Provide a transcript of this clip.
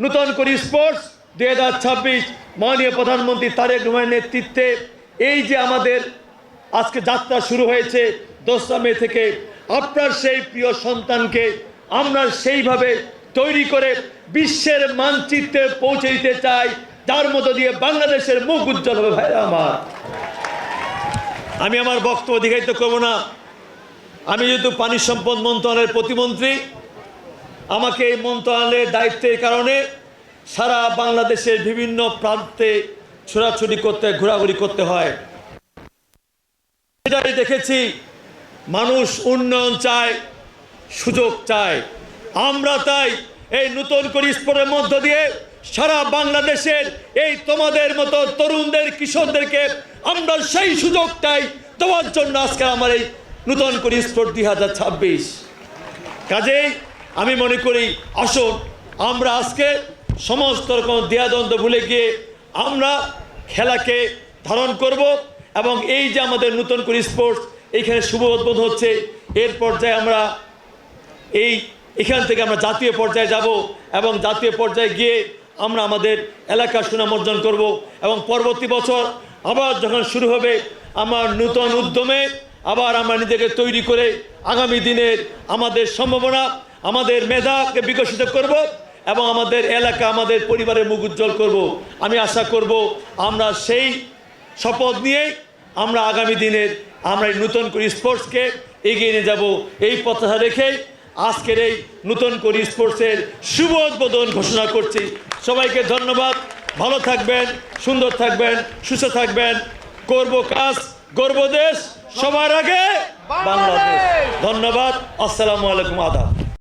নূতন করে স্পোর্টস 2026 মাননীয় প্রধানমন্ত্রী তারেক রহমানের নেতৃত্বে এই যে আমাদের আজকে যাত্রা শুরু হয়েছে 2 মে থেকে, আপনার সেই প্রিয় সন্তানকে আমরা সেইভাবে তৈরি করে বিশ্বের মানচিত্রে পৌঁছে দিতে চাই, যার মধ্য দিয়ে বাংলাদেশের মুখ উজ্জ্বল হবে। ভাইরা আমার, আমি আমার বক্তব্য দীর্ঘায়িত করব না। আমি যেহেতু পানি সম্পদ মন্ত্রণালয়ের প্রতিমন্ত্রী, আমাকে এই মন্ত্রণালয়ের দায়িত্বের কারণে সারা বাংলাদেশের বিভিন্ন প্রান্তে ছোড়াছুড়ি করতে, ঘোরাঘুরি করতে হয়। এটাই দেখেছি, মানুষ উন্নয়ন চায়, সুযোগ চায়। আমরা তাই এই নতুন করে স্পোর্টের মধ্য দিয়ে সারা বাংলাদেশের এই তোমাদের মতো তরুণদের, কিশোরদেরকে আমরা সেই সুযোগটাই দেওয়ার জন্য আজকে আমার এই নতুন করে স্পোর্ট 2026। কাজেই আমি মনে করি, আসুন আমরা আজকে সমস্ত রকম দ্বিধাদ্বন্দ্ব ভুলে গিয়ে আমরা খেলাকে ধারণ করব, এবং এই যে আমাদের নতুন করে স্পোর্টস এইখানে শুভ উদ্বোধন হচ্ছে, এর পর্যায়ে আমরা এখান থেকে আমরা জাতীয় পর্যায়ে যাব, এবং জাতীয় পর্যায়ে গিয়ে আমরা আমাদের এলাকার সুনাম অর্জন করব, এবং পরবর্তী বছর আবার যখন শুরু হবে আমার নতুন উদ্যমে আবার আমরা নিজেকে তৈরি করে আগামী দিনের আমাদের সম্ভাবনা, আমাদের মেধাকে বিকশিত করব, এবং আমাদের এলাকা, আমাদের পরিবারের মুখ উজ্জ্বল করব। আমি আশা করব আমরা সেই শপথ নিয়ে আমরা আগামী দিনের আমরা এই নতুন করে স্পোর্টসকে এগিয়ে নিয়ে যাব। এই প্রত্যাশা রেখে আজকের এই নতুন করে স্পোর্টসের শুভ উদ্বোধন ঘোষণা করছি। সবাইকে ধন্যবাদ। ভালো থাকবেন, সুন্দর থাকবেন, সুস্থ থাকবেন। করব কাজ, গর্ব দেশ, সবার আগে বাংলাদেশ। ধন্যবাদ। আসসালামু আলাইকুম। আদাব।